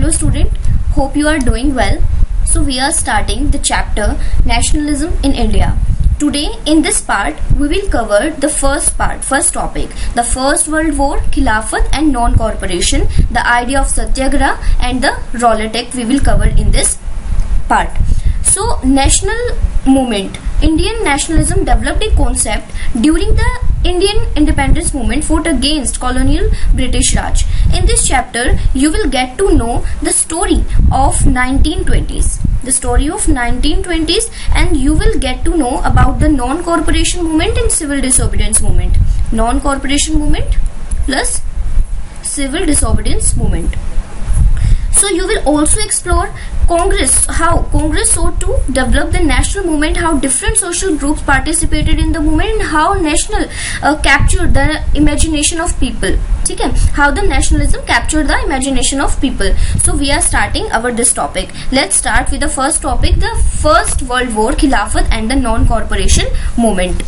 Hello student, hope you are doing well. So we are starting the chapter Nationalism in India. Today in this part we will cover the first topic, the First World War, Khilafat and non-corporation, the idea of Satyagraha and the Rowlatt Act we will cover in this part. So national movement, Indian nationalism developed a concept during the Indian independence movement fought against colonial British Raj. In this chapter, you will get to know the story of 1920s. The story of 1920s, and you will get to know about the non-corporation movement and civil disobedience movement. Non-corporation movement plus civil disobedience movement. So you will also explore Congress, how Congress sought to develop the national movement, how different social groups participated in the movement, and how national captured the imagination of people. Okay? How the nationalism captured the imagination of people. So we are starting this topic. Let's start with the first topic, the First World War, Khilafat and the non-corporation movement.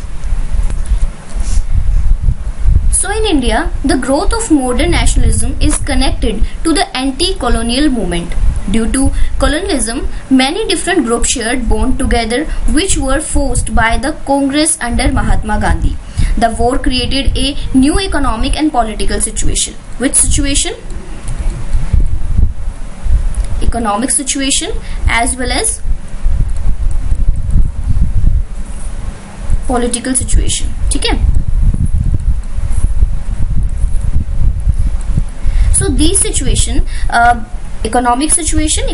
So in India, the growth of modern nationalism is connected to the anti-colonial movement. Due to colonialism, many different groups shared bond together which were forced by the Congress under Mahatma Gandhi. The war created a new economic and political situation. Which situation? Economic situation as well as political situation. Okay? So these situation, economic situation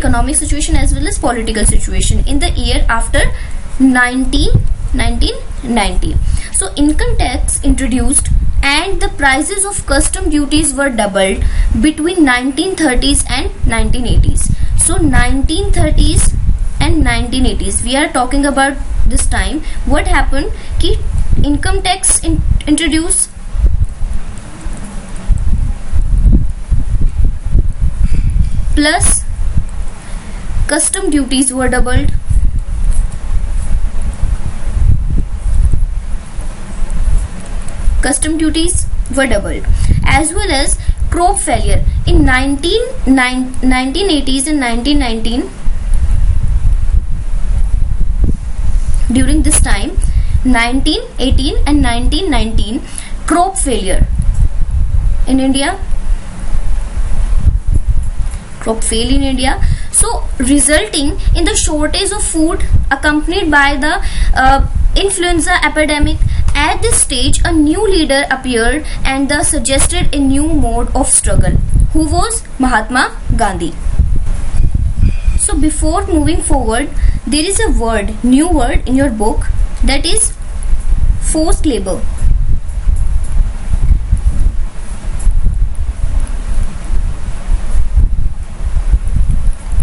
as well as political situation in the year after 1990. So income tax introduced and the prices of custom duties were doubled between 1930s and 1980s. So 1930s and 1980s, we are talking about this time. What happened? Ki income tax introduced, plus custom duties were doubled. Custom duties were doubled, as well as crop failure in 1980s and 1919. During this time, 1918 and 1919, crop failure in India. Crop fail in India, so resulting in the shortage of food accompanied by the influenza epidemic. At this stage, a new leader appeared and thus suggested a new mode of struggle. Who was? Mahatma Gandhi. So before moving forward, there is a new word in your book, that is forced labor.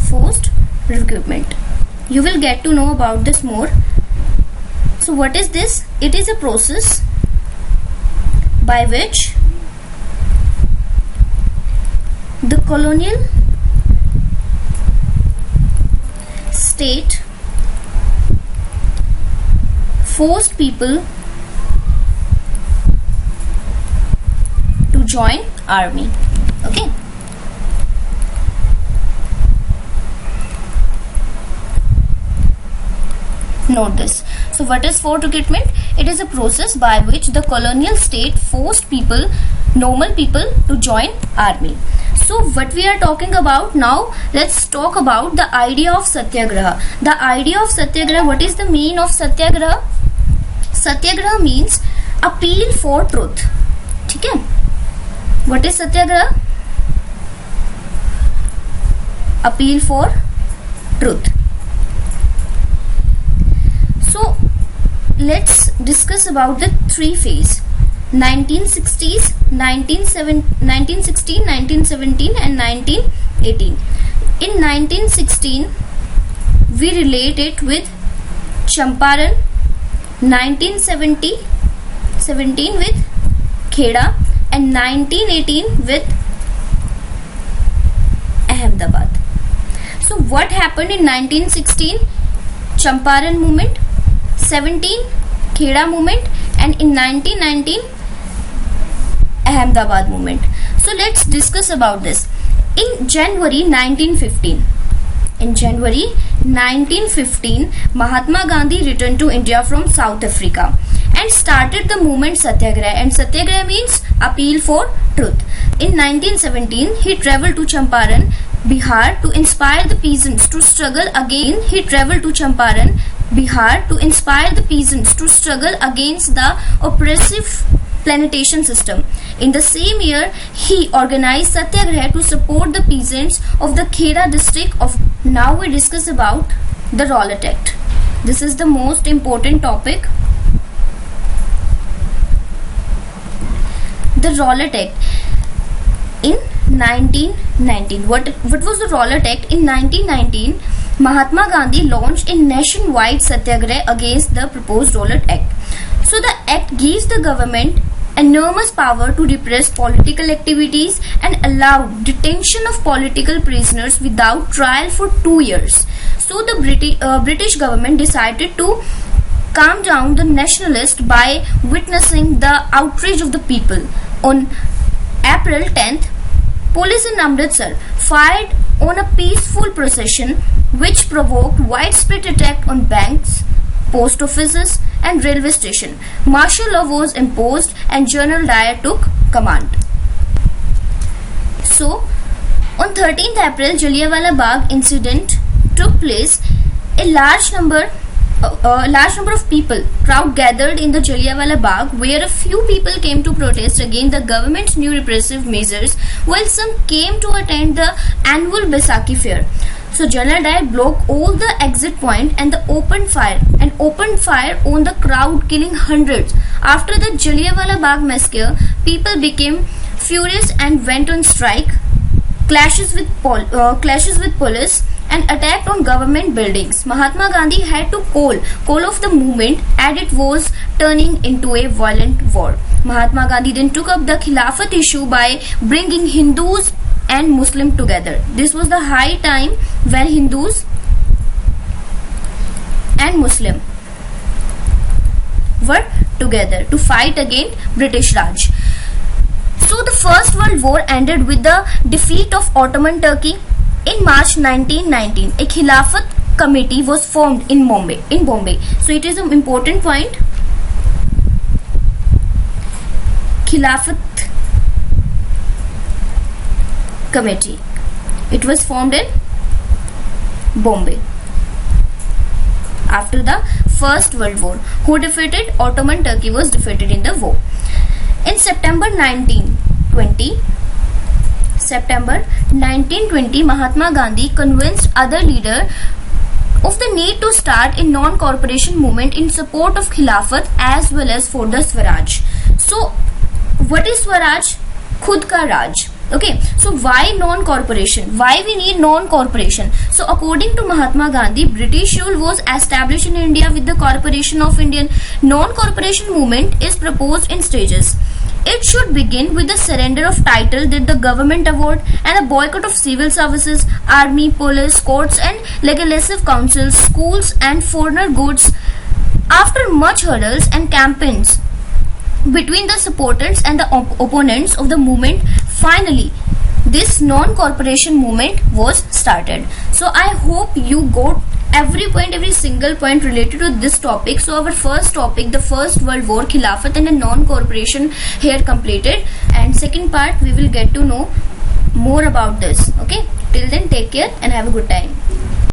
Forced recruitment. You will get to know about this more. So what is this? It is a process by which the colonial state forced people to join army. Okay. Note this. So what is forced recruitment? It is a process by which the colonial state forced people, normal people, to join army. So what we are talking about now, let's talk about the idea of Satyagraha. The idea of Satyagraha, what is the meaning of Satyagraha? Satyagraha means appeal for truth. Okay? What is Satyagraha? Appeal for truth. So let's discuss about the three phases: 1960s, 1916, 1917 and 1918. In 1916, we relate it with Champaran, 1917 with Kheda, and 1918 with Ahmedabad. So what happened in 1916? Champaran movement, 17 Kheda movement, and in 1919 Ahmedabad movement. So let's discuss about this. In January 1915, Mahatma Gandhi returned to India from South Africa and started the movement Satyagraha. And Satyagraha means appeal for truth. In 1917, he travelled to Champaran, Bihar to inspire the peasants to struggle again. Against the oppressive plantation system. In the same year, he organized Satyagraha to support the peasants of the Khera district of. Now we discuss about the Rowlatt Act. This is the most important topic. The Rowlatt Act in 1919. What was the Rowlatt Act? In 1919, Mahatma Gandhi launched a nationwide Satyagraha against the proposed Rowlatt Act. So the act gives the government enormous power to repress political activities and allow detention of political prisoners without trial for 2 years. So the British government decided to calm down the nationalists by witnessing the outrage of the people. On April 10th, police in Amritsar fired on a peaceful procession which provoked widespread attack on banks, post offices and railway station. Martial law was imposed and General Dyer took command. So, on 13th April, Jallianwala Bagh incident took place. A large number of people crowd gathered in the Jallianwala Bagh, where a few people came to protest against the government's new repressive measures, while some came to attend the annual Baisakhi fair. So General Dyer blocked all the exit point and opened fire on the crowd, killing hundreds. After the Jallianwala Bagh massacre, people became furious and went on strike, clashes with police and attacked on government buildings. Mahatma Gandhi had to call off the movement as it was turning into a violent war. Mahatma Gandhi then took up the Khilafat issue by bringing Hindus and Muslims together. This was the high time when Hindus and Muslims were together to fight against British Raj. So the First World War ended with the defeat of Ottoman Turkey. In March 1919, a Khilafat committee was formed in Bombay. So it is an important point. Khilafat committee. It was formed in Bombay after the First World War. Who defeated? Ottoman Turkey was defeated in the war. In September 1920, Mahatma Gandhi convinced other leaders of the need to start a non-corporation movement in support of Khilafat as well as for the Swaraj. So, what is Swaraj? Khud ka Raj. Okay, so why non-corporation? Why we need non-corporation? So according to Mahatma Gandhi, British rule was established in India with the Corporation of Indian. Non-corporation movement is proposed in stages. It should begin with the surrender of title that the government award and a boycott of civil services, army, police, courts and legislative councils, schools and foreigner goods. After much hurdles and campaigns between the supporters and the opponents of the movement, finally this non-corporation movement was started. So I hope you got every single point related to this topic. So our first topic, the First World War, Khilafat and a non-corporation, here completed, and second part we will get to know more about this. Okay, till then take care and have a good time.